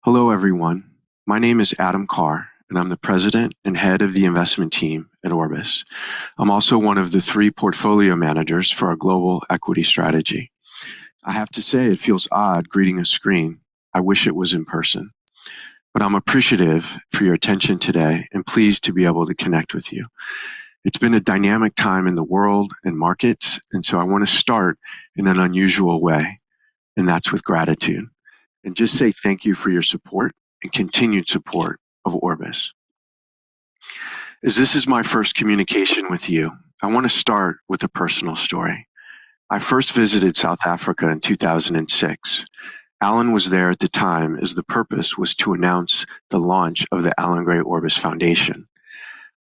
Hello, everyone. My name is Adam Karr, and I'm the president and head of the investment team at Orbis. I'm also one of the 3 portfolio managers for our global equity strategy. I have to say, it feels odd greeting a screen. I wish it was in person. But I'm appreciative for your attention today and pleased to be able to connect with you. It's been a dynamic time in the world and markets, and so I want to start in an unusual way, and that's with gratitude. And just say thank you for your support and continued support of Orbis. As this is my first communication with you, I want to start with a personal story. I first visited South Africa in 2006. Allan was there at the time as the purpose was to announce the launch of the Allan Gray Orbis Foundation.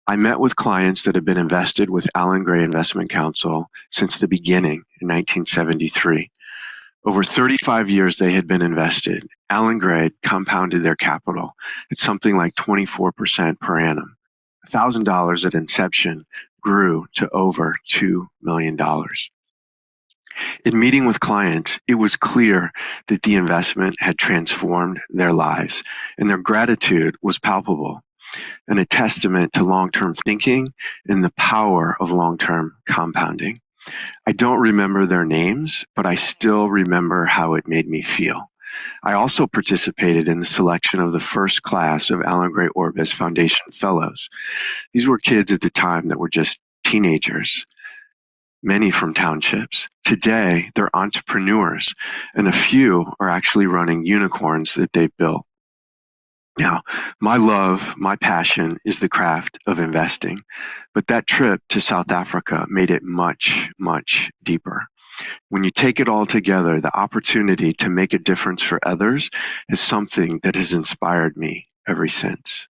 I met with clients that had been invested with Allan Gray Investment Council since the beginning in 1973. Over 35 years they had been invested. Allan Gray compounded their capital at something like 24% per annum. $1,000 at inception grew to over $2 million. In meeting with clients, it was clear that the investment had transformed their lives, and their gratitude was palpable, and a testament to long-term thinking and the power of long-term compounding. I don't remember their names, but I still remember how it made me feel. I also participated in the selection of the first class of Allan Gray Orbis Foundation Fellows. These were kids at the time that were just teenagers, many from townships. Today, they're entrepreneurs, and a few are actually running unicorns that they've built. Now, my love, my passion is the craft of investing, but that trip to South Africa made it much, much deeper. When you take it all together, the opportunity to make a difference for others is something that has inspired me ever since.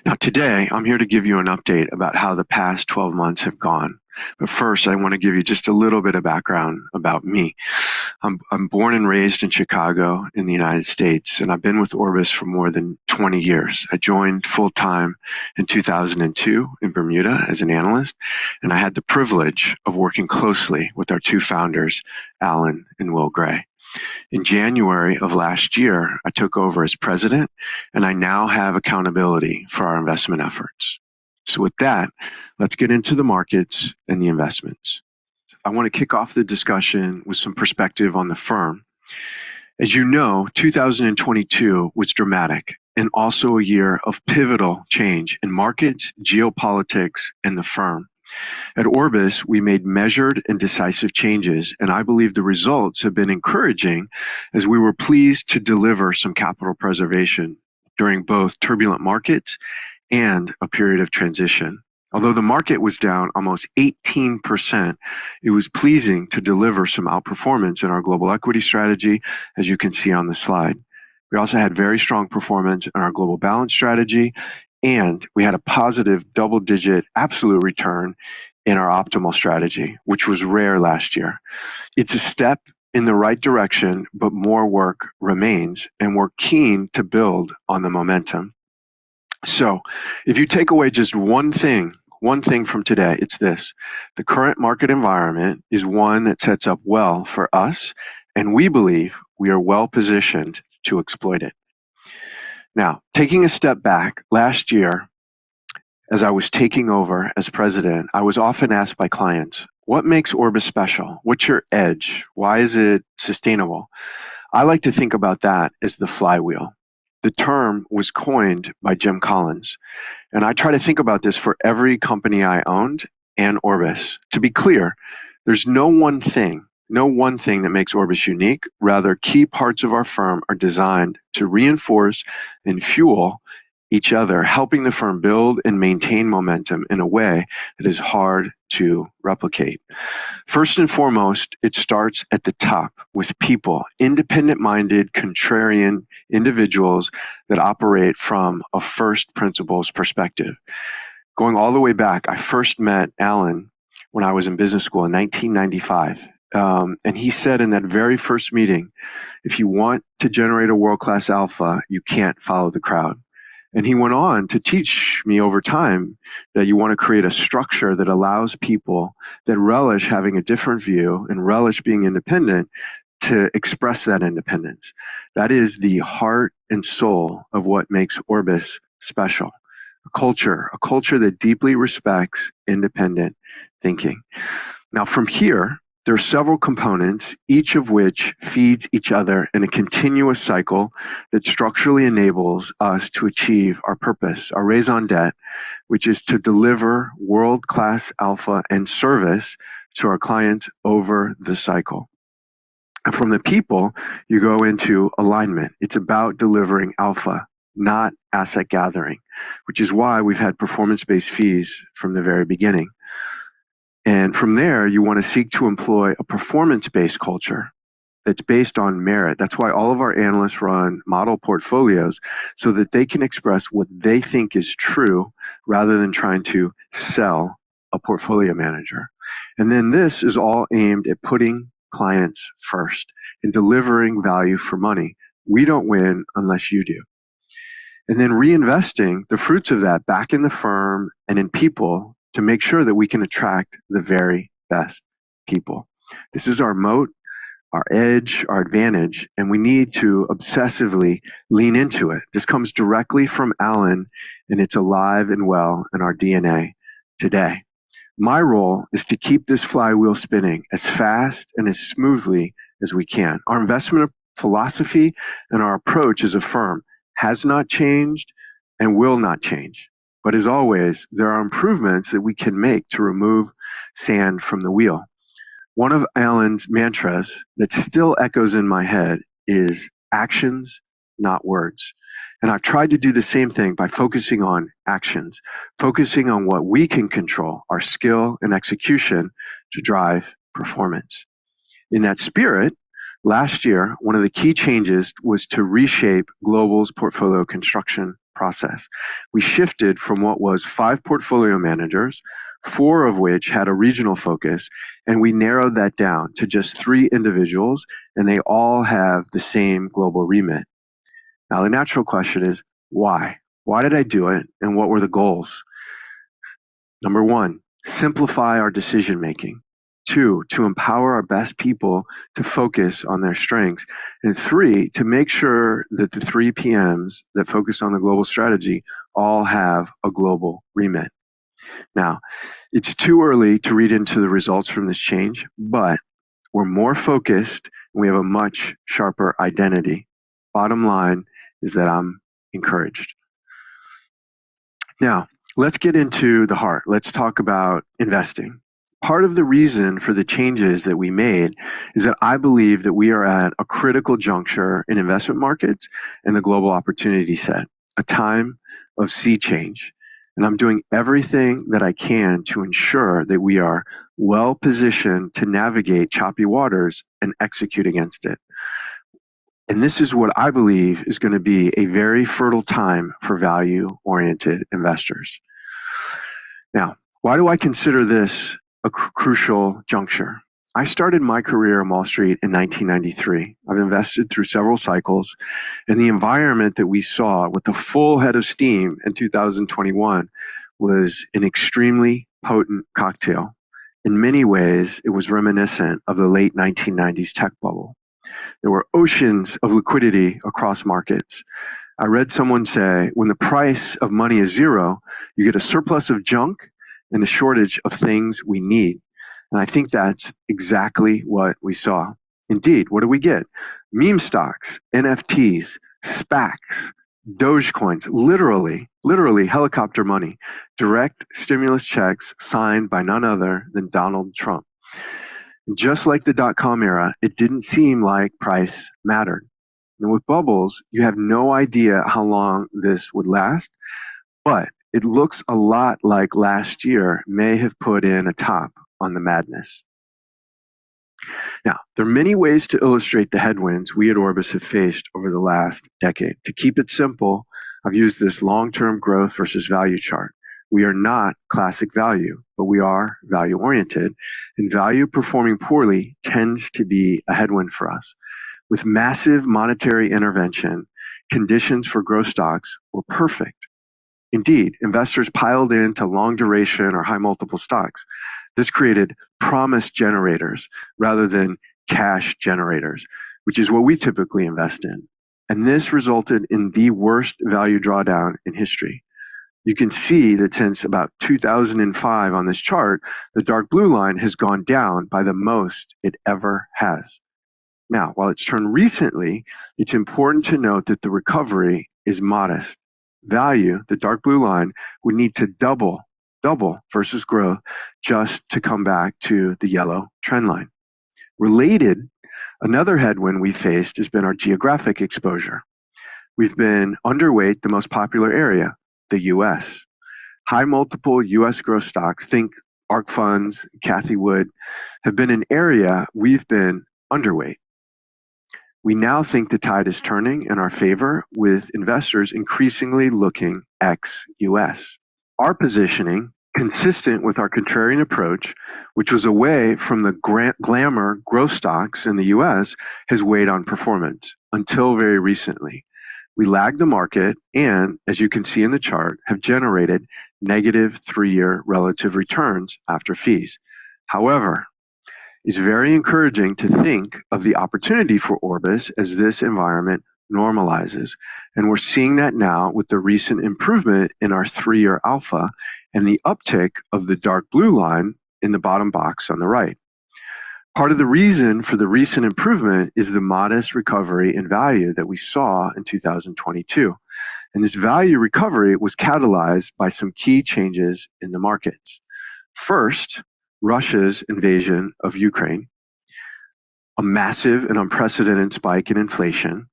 Now, today, I'm here to give you an update about how the past 12 months have gone. But first, I want to give you just a little bit of background about me. I'm born and raised in Chicago in the United States, and I've been with Orbis for more than 20 years. I joined full-time in 2002 in Bermuda as an analyst, and I had the privilege of working closely with our 2 founders, Allan and Will Gray. In January of last year, I took over as president, and I now have accountability for our investment efforts. So with that, let's get into the markets and the investments. I want to kick off the discussion with some perspective on the firm. As you know, 2022 was dramatic and also a year of pivotal change in markets, geopolitics, and the firm. At Orbis, we made measured and decisive changes, and I believe the results have been encouraging as we were pleased to deliver some capital preservation during both turbulent markets and a period of transition. Although the market was down almost 18%, it was pleasing to deliver some outperformance in our global equity strategy, as you can see on the slide. We also had very strong performance in our global balance strategy, and we had a positive double-digit absolute return in our optimal strategy, which was rare last year. It's a step in the right direction, but more work remains, and we're keen to build on the momentum. So, if you take away just one thing from today, it's this. The current market environment is one that sets up well for us, and we believe we are well positioned to exploit it. Now, taking a step back, last year, as I was taking over as president, I was often asked by clients, what makes Orbis special? What's your edge? Why is it sustainable? I like to think about that as the flywheel. The term was coined by Jim Collins, and I try to think about this for every company I owned and Orbis. To be clear, there's no one thing that makes Orbis unique. Rather, key parts of our firm are designed to reinforce and fuel each other, helping the firm build and maintain momentum in a way that is hard to replicate. First and foremost, it starts at the top with people, independent-minded, contrarian individuals that operate from a first principles perspective. Going all the way back, I first met Allan when I was in business school in 1995. And he said in that very first meeting, if you want to generate a world-class alpha, you can't follow the crowd. And he went on to teach me over time that you want to create a structure that allows people that relish having a different view and relish being independent to express that independence. That is the heart and soul of what makes Orbis special. A culture that deeply respects independent thinking. Now, from here, there are several components, each of which feeds each other in a continuous cycle that structurally enables us to achieve our purpose, our raison d'etre, which is to deliver world-class alpha and service to our clients over the cycle. And from the people, you go into alignment. It's about delivering alpha, not asset gathering, which is why we've had performance-based fees from the very beginning. And from there, you want to seek to employ a performance-based culture that's based on merit. That's why all of our analysts run model portfolios so that they can express what they think is true rather than trying to sell a portfolio manager. And then this is all aimed at putting clients first and delivering value for money. We don't win unless you do. And then reinvesting the fruits of that back in the firm and in people to make sure that we can attract the very best people. This is our moat, our edge, our advantage, and we need to obsessively lean into it. This comes directly from Allan, and it's alive and well in our DNA today. My role is to keep this flywheel spinning as fast and as smoothly as we can. Our investment philosophy and our approach as a firm has not changed and will not change. But as always, there are improvements that we can make to remove sand from the wheel. One of Allan's mantras that still echoes in my head is actions, not words. And I've tried to do the same thing by focusing on actions, focusing on what we can control, our skill and execution to drive performance. In that spirit, last year, one of the key changes was to reshape Global's portfolio construction process. We shifted from what was 5 portfolio managers, 4 of which had a regional focus, and we narrowed that down to just 3 individuals, and they all have the same global remit. Now, the natural question is, why? Why did I do it, and what were the goals? Number 1, simplify our decision making. 2, to empower our best people to focus on their strengths. And 3, to make sure that the 3 PMs that focus on the global strategy all have a global remit. Now, it's too early to read into the results from this change, but we're more focused and we have a much sharper identity. Bottom line is that I'm encouraged. Now, let's get into the heart. Let's talk about investing. Part of the reason for the changes that we made is that I believe that we are at a critical juncture in investment markets and the global opportunity set, a time of sea change. And I'm doing everything that I can to ensure that we are well positioned to navigate choppy waters and execute against it. And this is what I believe is going to be a very fertile time for value-oriented investors. Now, why do I consider this a crucial juncture? I started my career on Wall Street in 1993. I've invested through several cycles, and the environment that we saw with the full head of steam in 2021 was an extremely potent cocktail. In many ways, it was reminiscent of the late 1990s tech bubble. There were oceans of liquidity across markets. I read someone say, when the price of money is zero, you get a surplus of junk and a shortage of things we need. And I think that's exactly what we saw. Indeed, what do we get? Meme stocks, NFTs, SPACs, Dogecoins, literally helicopter money, direct stimulus checks signed by none other than Donald Trump. And just like the dot-com era, it didn't seem like price mattered. And with bubbles, you have no idea how long this would last, but it looks a lot like last year may have put in a top on the madness. Now, there are many ways to illustrate the headwinds we at Orbis have faced over the last decade. To keep it simple, I've used this long-term growth versus value chart. We are not classic value, but we are value-oriented, and value performing poorly tends to be a headwind for us. With massive monetary intervention, conditions for growth stocks were perfect. Indeed, investors piled into long duration or high multiple stocks. This created promise generators rather than cash generators, which is what we typically invest in. And this resulted in the worst value drawdown in history. You can see that since about 2005 on this chart, the dark blue line has gone down by the most it ever has. Now, while it's turned recently, it's important to note that the recovery is modest. Value, the dark blue line, would need to double versus growth just to come back to the yellow trend line. Related, another headwind we faced has been our geographic exposure. We've been underweight the most popular area, the US. High multiple US growth stocks, think ARK funds, Cathie Wood, have been an area we've been underweight. We now think the tide is turning in our favor, with investors increasingly looking ex-US. Our positioning, consistent with our contrarian approach, which was away from the glamour growth stocks in the US, has weighed on performance until very recently. We lagged the market and, as you can see in the chart, have generated negative 3-year relative returns after fees. However, it's very encouraging to think of the opportunity for Orbis as this environment normalizes. And we're seeing that now with the recent improvement in our 3-year alpha and the uptick of the dark blue line in the bottom box on the right. Part of the reason for the recent improvement is the modest recovery in value that we saw in 2022. And this value recovery was catalyzed by some key changes in the markets. First, Russia's invasion of Ukraine, a massive and unprecedented spike in inflation,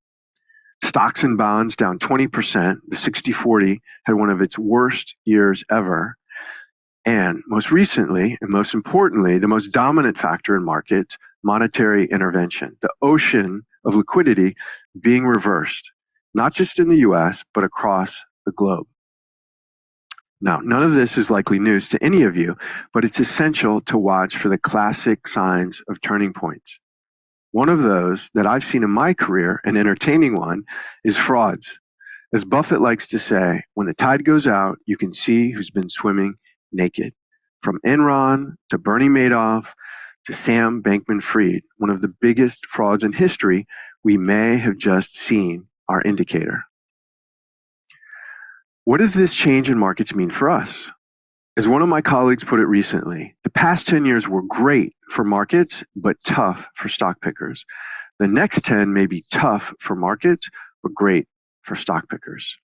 stocks and bonds down 20%, the 60-40 had one of its worst years ever, and most recently, and most importantly, the most dominant factor in markets, monetary intervention, the ocean of liquidity being reversed, not just in the US, but across the globe. Now, none of this is likely news to any of you, but it's essential to watch for the classic signs of turning points. One of those that I've seen in my career, an entertaining one, is frauds. As Buffett likes to say, when the tide goes out, you can see who's been swimming naked. From Enron to Bernie Madoff to Sam Bankman-Fried, one of the biggest frauds in history, we may have just seen our indicator. What does this change in markets mean for us? As one of my colleagues put it recently, the past 10 years were great for markets, but tough for stock pickers. The next 10 may be tough for markets, but great for stock pickers.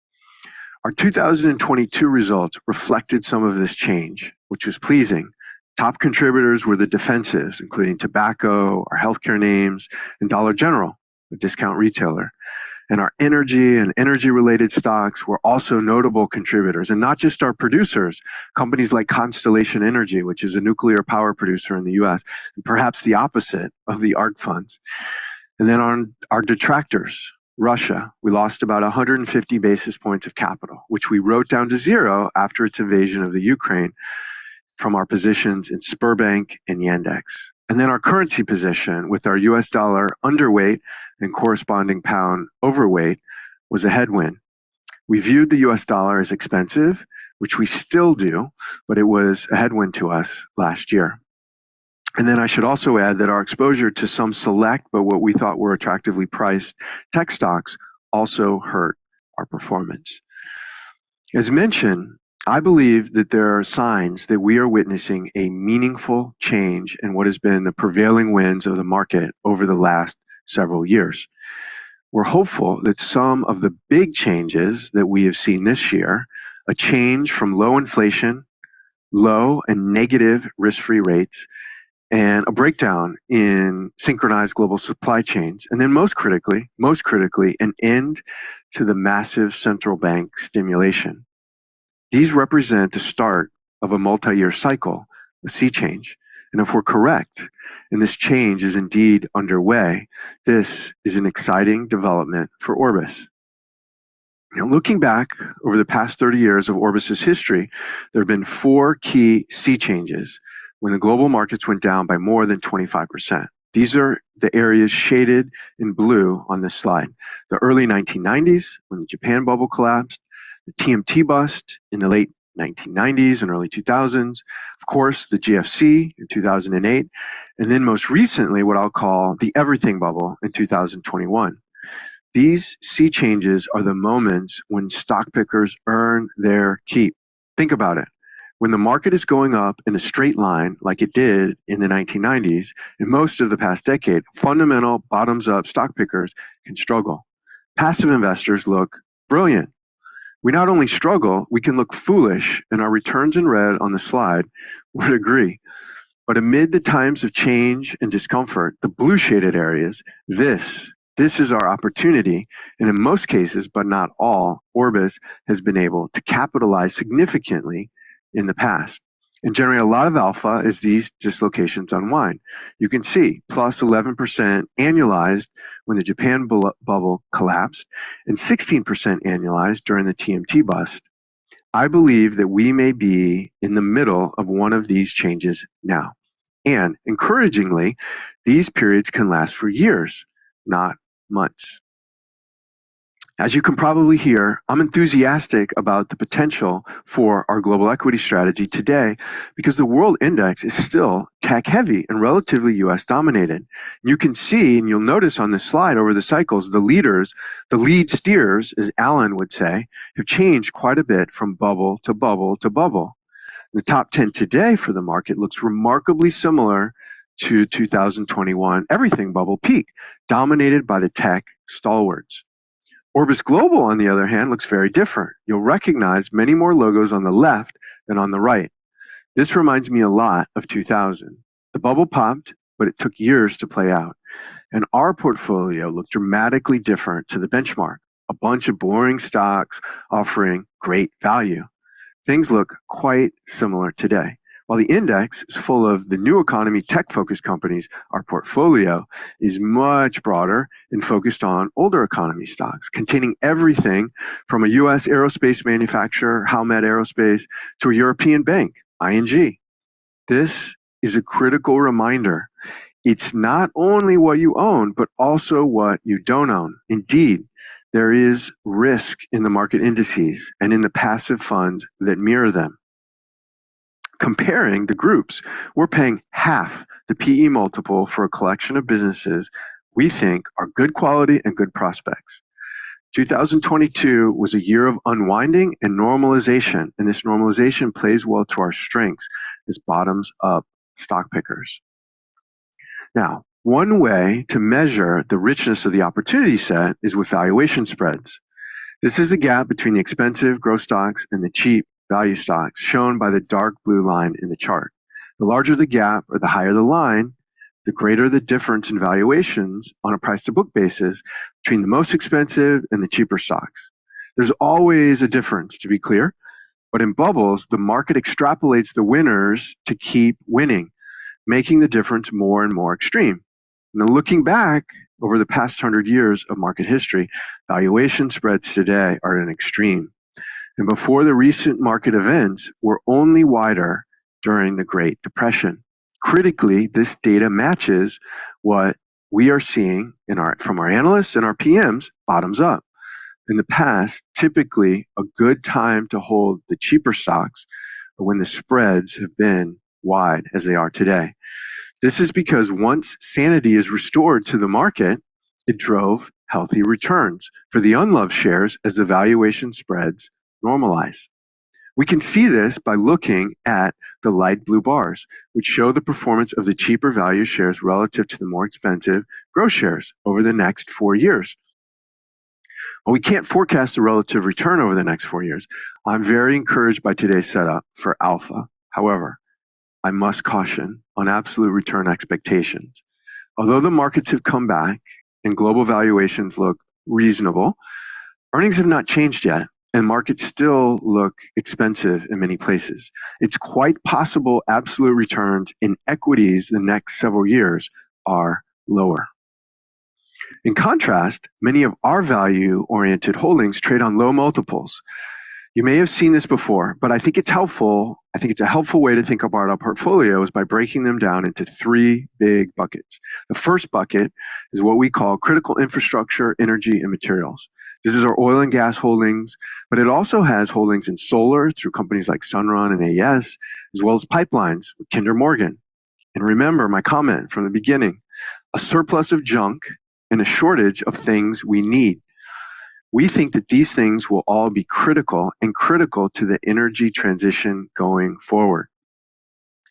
Our 2022 results reflected some of this change, which was pleasing. Top contributors were the defensives, including tobacco, our healthcare names, and Dollar General, a discount retailer. And our energy and energy-related stocks were also notable contributors, and not just our producers, companies like Constellation Energy, which is a nuclear power producer in the US, and perhaps the opposite of the ARK funds. And then on our detractors, Russia, we lost about 150 basis points of capital, which we wrote down to zero after its invasion of the Ukraine from our positions in Sberbank and Yandex. And then our currency position with our US dollar underweight and corresponding pound overweight was a headwind. We viewed the US dollar as expensive, which we still do, but it was a headwind to us last year. And then I should also add that our exposure to some select, but what we thought were attractively priced tech stocks also hurt our performance. As mentioned, I believe that there are signs that we are witnessing a meaningful change in what has been the prevailing winds of the market over the last several years. We're hopeful that some of the big changes that we have seen this year, a change from low inflation, low and negative risk-free rates, and a breakdown in synchronized global supply chains, and then most critically, an end to the massive central bank stimulation. These represent the start of a multi-year cycle, a sea change. And if we're correct, and this change is indeed underway, this is an exciting development for Orbis. Now, looking back over the past 30 years of Orbis's history, there have been 4 key sea changes when the global markets went down by more than 25%. These are the areas shaded in blue on this slide. The early 1990s, when the Japan bubble collapsed, the TMT bust in the late 1990s and early 2000s, of course, the GFC in 2008, and then most recently, what I'll call the everything bubble in 2021. These sea changes are the moments when stock pickers earn their keep. Think about it. When the market is going up in a straight line like it did in the 1990s and most of the past decade, fundamental bottoms up stock pickers can struggle. Passive investors look brilliant. We not only struggle, we can look foolish, and our returns in red on the slide would agree. But amid the times of change and discomfort, the blue shaded areas, this is our opportunity. And in most cases, but not all, Orbis has been able to capitalize significantly in the past and generate a lot of alpha as these dislocations unwind. You can see plus 11% annualized when the Japan bubble collapsed and 16% annualized during the TMT bust. I believe that we may be in the middle of one of these changes now. And encouragingly, these periods can last for years, not months. As you can probably hear, I'm enthusiastic about the potential for our global equity strategy today because the world index is still tech heavy and relatively US dominated. You can see, and you'll notice on this slide over the cycles, the leaders, the lead steers, as Allan would say, have changed quite a bit from bubble to bubble to bubble. The top 10 today for the market looks remarkably similar to 2021 everything bubble peak, dominated by the tech stalwarts. Orbis Global, on the other hand, looks very different. You'll recognize many more logos on the left than on the right. This reminds me a lot of 2000. The bubble popped, but it took years to play out. And our portfolio looked dramatically different to the benchmark, a bunch of boring stocks offering great value. Things look quite similar today. While the index is full of the new economy tech-focused companies, our portfolio is much broader and focused on older economy stocks, containing everything from a US aerospace manufacturer, Howmet Aerospace, to a European bank, ING. This is a critical reminder. It's not only what you own, but also what you don't own. Indeed, there is risk in the market indices and in the passive funds that mirror them. Comparing the groups, we're paying half the PE multiple for a collection of businesses we think are good quality and good prospects. 2022 was a year of unwinding and normalization, and this normalization plays well to our strengths as bottoms up stock pickers. Now, one way to measure the richness of the opportunity set is with valuation spreads. This is the gap between the expensive growth stocks and the cheap value stocks, shown by the dark blue line in the chart. The larger the gap or the higher the line, the greater the difference in valuations on a price to book basis between the most expensive and the cheaper stocks. There's always a difference, to be clear, but in bubbles, the market extrapolates the winners to keep winning, making the difference more and more extreme. Now, looking back over the past 100 years of market history, valuation spreads today are at an extreme. And before the recent market events were only wider during the Great Depression. Critically, this data matches what we are seeing from our analysts and our PMs bottoms up. In the past, typically a good time to hold the cheaper stocks are when the spreads have been wide as they are today. This is because once sanity is restored to the market, it drove healthy returns for the unloved shares as the valuation spreads normalize. We can see this by looking at the light blue bars, which show the performance of the cheaper value shares relative to the more expensive growth shares over the next 4 years. While we can't forecast the relative return over the next 4 years, I'm very encouraged by today's setup for alpha. However, I must caution on absolute return expectations. Although the markets have come back and global valuations look reasonable, earnings have not changed yet, and markets still look expensive in many places. It's quite possible absolute returns in equities the next several years are lower. In contrast, many of our value-oriented holdings trade on low multiples. You may have seen this before, but I think it's helpful. I think it's a helpful way to think about our portfolios by breaking them down into 3 big buckets. The first bucket is what we call critical infrastructure, energy, and materials. This is our oil and gas holdings, but it also has holdings in solar through companies like Sunrun and AES, as well as pipelines with Kinder Morgan. And remember my comment from the beginning, a surplus of junk and a shortage of things we need. We think that these things will all be critical to the energy transition going forward.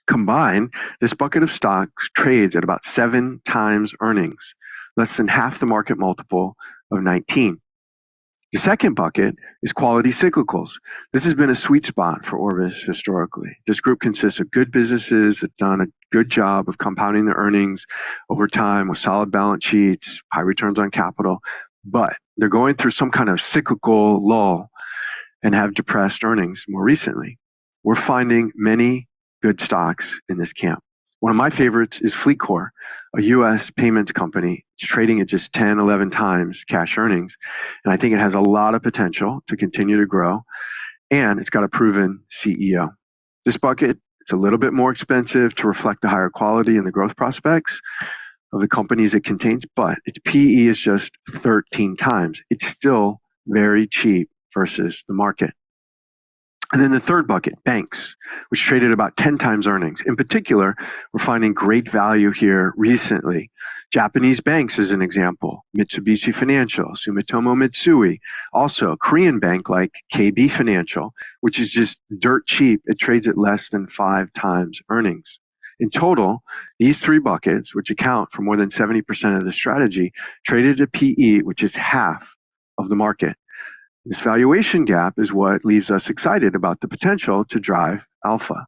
Combined, this bucket of stocks trades at about 7 times earnings, less than half the market multiple of 19. The second bucket is quality cyclicals. This has been a sweet spot for Orbis historically. This group consists of good businesses that have done a good job of compounding their earnings over time with solid balance sheets, high returns on capital, but they're going through some kind of cyclical lull and have depressed earnings more recently. We're finding many good stocks in this camp. One of my favorites is FleetCor, a US payments company. It's trading at just 10, 11 times cash earnings. And I think it has a lot of potential to continue to grow. And it's got a proven CEO. This bucket, it's a little bit more expensive to reflect the higher quality and the growth prospects of the companies it contains, but its PE is just 13 times. It's still very cheap versus the market. And then the third bucket, banks, which traded about 10 times earnings. In particular, we're finding great value here recently. Japanese banks is an example, Mitsubishi Financial, Sumitomo Mitsui. Also, a Korean bank like KB Financial, which is just dirt cheap. It trades at less than 5 times earnings. In total, these three buckets, which account for more than 70% of the strategy, traded at PE, which is half of the market. This valuation gap is what leaves us excited about the potential to drive alpha.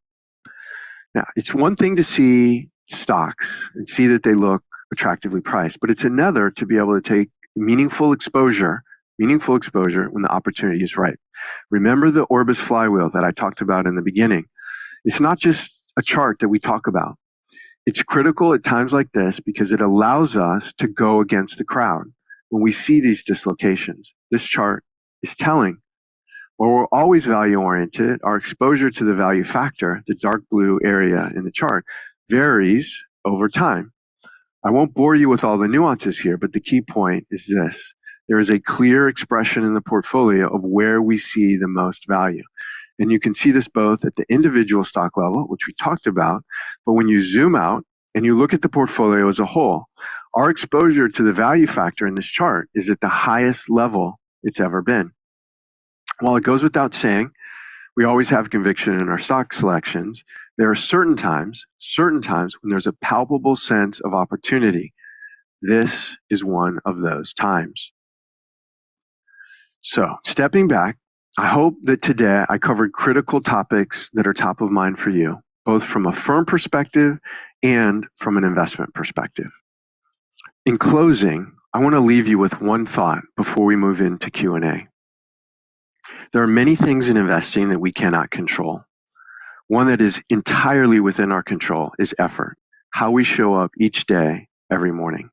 Now, it's one thing to see stocks and see that they look attractively priced, but it's another to be able to take meaningful exposure when the opportunity is right. Remember the Orbis flywheel that I talked about in the beginning. It's not just a chart that we talk about. It's critical at times like this because it allows us to go against the crowd when we see these dislocations. This chart is telling. While we're always value-oriented, our exposure to the value factor, the dark blue area in the chart, varies over time. I won't bore you with all the nuances here, but the key point is this. There is a clear expression in the portfolio of where we see the most value. And you can see this both at the individual stock level, which we talked about, but when you zoom out and you look at the portfolio as a whole, our exposure to the value factor in this chart is at the highest level it's ever been. While it goes without saying, we always have conviction in our stock selections, there are certain times when there's a palpable sense of opportunity. This is one of those times. So, stepping back, I hope that today I covered critical topics that are top of mind for you, both from a firm perspective and from an investment perspective. In closing, I want to leave you with one thought before we move into Q&A. There are many things in investing that we cannot control. One that is entirely within our control is effort, how we show up each day, every morning.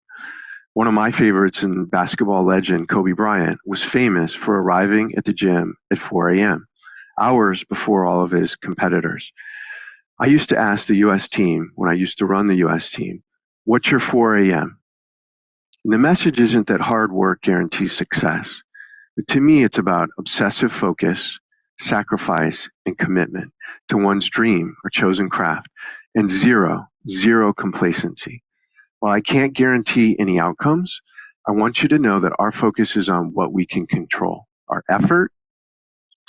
One of my favorites in basketball legend, Kobe Bryant, was famous for arriving at the gym at 4 a.m., hours before all of his competitors. I used to ask the U.S. team, when I used to run the U.S. team, what's your 4 a.m.? And the message isn't that hard work guarantees success. But to me, it's about obsessive focus, sacrifice, and commitment to one's dream or chosen craft, and zero complacency. While I can't guarantee any outcomes, I want you to know that our focus is on what we can control, our effort,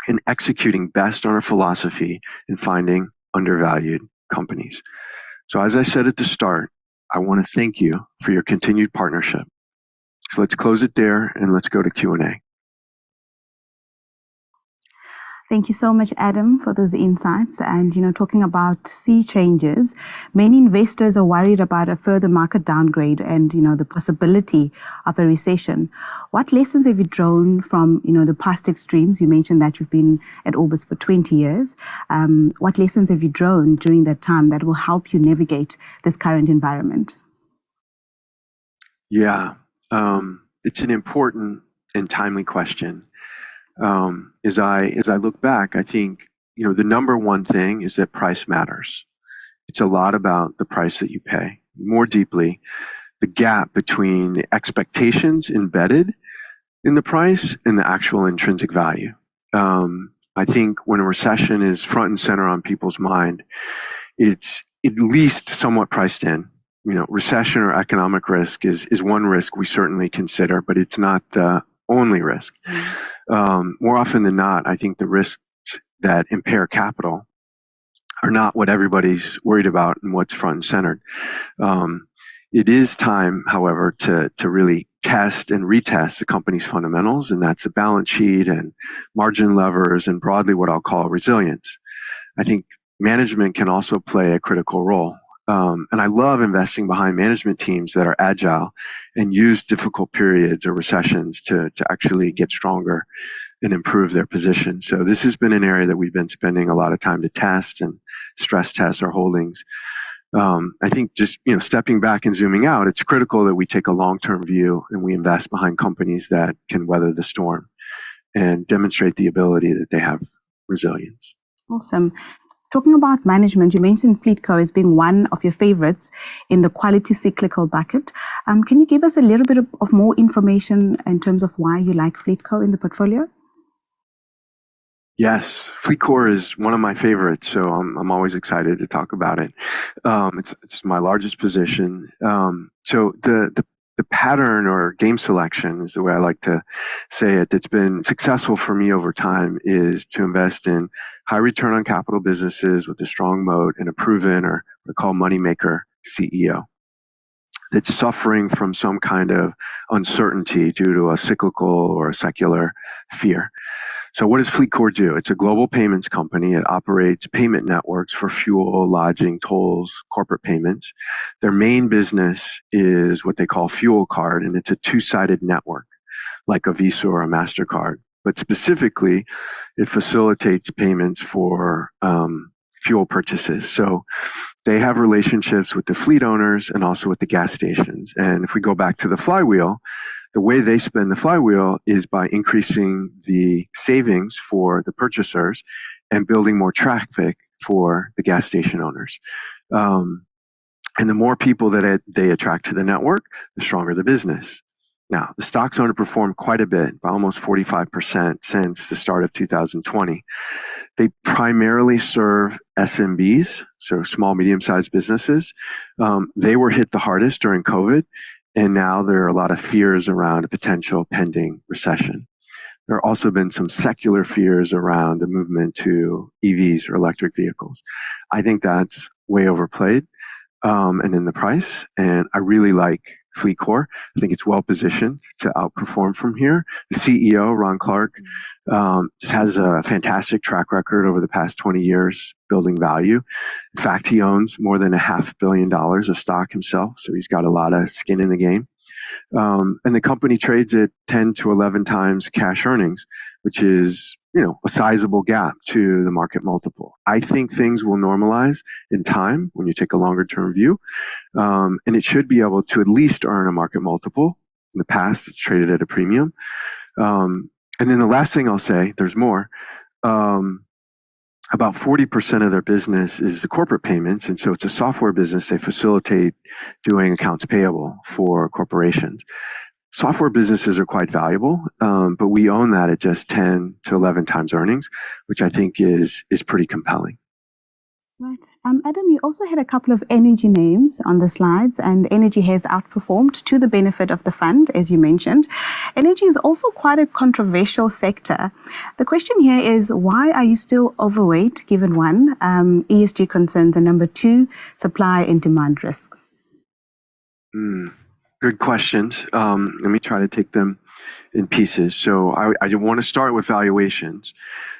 and executing best on our philosophy and finding undervalued companies. So as I said at the start, I want to thank you for your continued partnership. So let's close it there and let's go to Q&A. Thank you so much, Adam, for those insights. And, talking about sea changes, many investors are worried about a further market downgrade and, the possibility of a recession. What lessons have you drawn from, the past extremes? You mentioned that you've been at Orbis for 20 years. What lessons have you drawn during that time that will help you navigate this current environment? Yeah, it's an important and timely question. As I look back, I think, the number one thing is that price matters. It's a lot about the price that you pay. More deeply, the gap between the expectations embedded In the price and the actual intrinsic value. I think when a recession is front and center on people's mind, it's at least somewhat priced in. Recession or economic risk is one risk we certainly consider, but it's not the only risk. More often than not, I think the risks that impair capital are not what everybody's worried about and what's front and centered. It is time, however, to really test and retest the company's fundamentals, and that's the balance sheet and margin levers and broadly what I'll call resilience. I think management can also play a critical role. And I love investing behind management teams that are agile and use difficult periods or recessions to actually get stronger and improve their position. So this has been an area that we've been spending a lot of time to test and stress test our holdings. I think just stepping back and zooming out, it's critical that we take a long-term view and we invest behind companies that can weather the storm and demonstrate the ability that they have resilience. Awesome. Talking about management, you mentioned FleetCo as being one of your favorites in the quality cyclical bucket. Can you give us a little bit of more information in terms of why you like FleetCo in the portfolio? Yes, FleetCor is one of my favorites, so I'm always excited to talk about it. It's my largest position. So the pattern or game selection is the way I like to say it. That's been successful for me over time is to invest in high return on capital businesses with a strong moat and a proven or what we call moneymaker CEO that's suffering from some kind of uncertainty due to a cyclical or a secular fear. So what does FleetCor do? It's a global payments company. It operates payment networks for fuel, lodging, tolls, corporate payments. Their main business is what they call fuel card, and it's a two-sided network, like a Visa or a MasterCard. But specifically, it facilitates payments for fuel purchases. So they have relationships with the fleet owners and also with the gas stations. And if we go back to the flywheel, the way they spin the flywheel is by increasing the savings for the purchasers and building more traffic for the gas station owners. And the more people that they attract to the network, the stronger the business. Now, the stock's underperformed quite a bit, by almost 45% since the start of 2020. They primarily serve SMBs, so small, medium-sized businesses. They were hit the hardest during COVID. And now there are a lot of fears around a potential pending recession. There have also been some secular fears around the movement to EVs or electric vehicles. I think that's way overplayed and in the price. And I really like FleetCor. I think it's well positioned to outperform from here. The CEO, Ron Clark, has a fantastic track record over the past 20 years building value. In fact, he owns more than $500 million of stock himself, so he's got a lot of skin in the game. And the company trades at 10 to 11 times cash earnings, which is a sizable gap to the market multiple. I think things will normalize in time when you take a longer term view, and it should be able to at least earn a market multiple. In the past, it's traded at a premium. And then the last thing I'll say, there's more. About 40% of their business is the corporate payments, and so it's a software business. They facilitate doing accounts payable for corporations. Software businesses are quite valuable, but we own that at just 10 to 11 times earnings, which I think is pretty compelling. Right. Adam, you also had a couple of energy names on the slides, and energy has outperformed to the benefit of the fund, as you mentioned. Energy is also quite a controversial sector. The question here is, why are you still overweight, given one, ESG concerns, and number two, supply and demand risk? Good questions. Let me try to take them in pieces. So I want to start with valuations.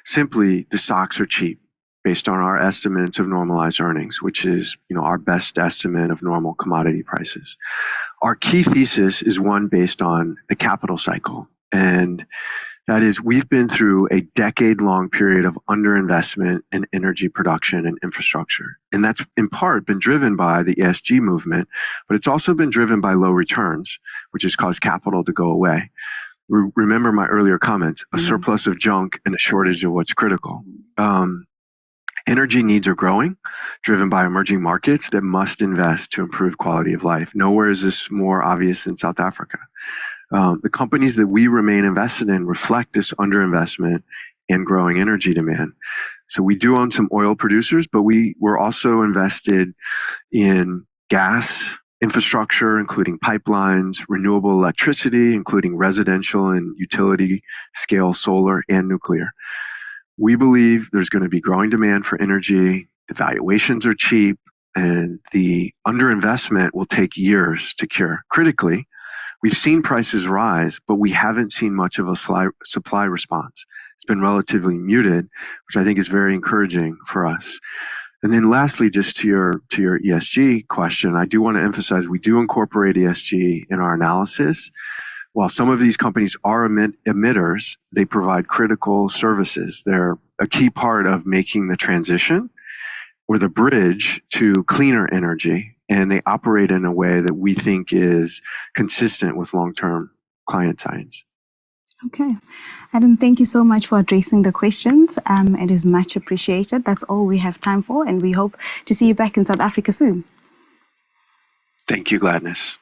Simply, the stocks are cheap based on our estimates of normalized earnings, which is our best estimate of normal commodity prices. Our key thesis is one based on the capital cycle, and that is we've been through a decade-long period of underinvestment in energy production and infrastructure. And that's in part been driven by the ESG movement, but it's also been driven by low returns, which has caused capital to go away. Remember my earlier comments, a surplus of junk and a shortage of what's critical. Energy needs are growing, driven by emerging markets that must invest to improve quality of life. Nowhere is this more obvious than South Africa. The companies that we remain invested in reflect this underinvestment and growing energy demand. So we do own some oil producers, but we're also invested in gas infrastructure, including pipelines, renewable electricity, including residential and utility scale solar and nuclear. We believe there's going to be growing demand for energy, the valuations are cheap, and the underinvestment will take years to cure. Critically, we've seen prices rise, but we haven't seen much of a supply response. It's been relatively muted, which I think is very encouraging for us. And then lastly, just to your ESG question, I do want to emphasize we do incorporate ESG in our analysis. While some of these companies are emitters, they provide critical services. They're a key part of making the transition or the bridge to cleaner energy, and they operate in a way that we think is consistent with long-term client science. Okay. Adam, thank you so much for addressing the questions. It is much appreciated. That's all we have time for, and we hope to see you back in South Africa soon. Thank you, Gladness.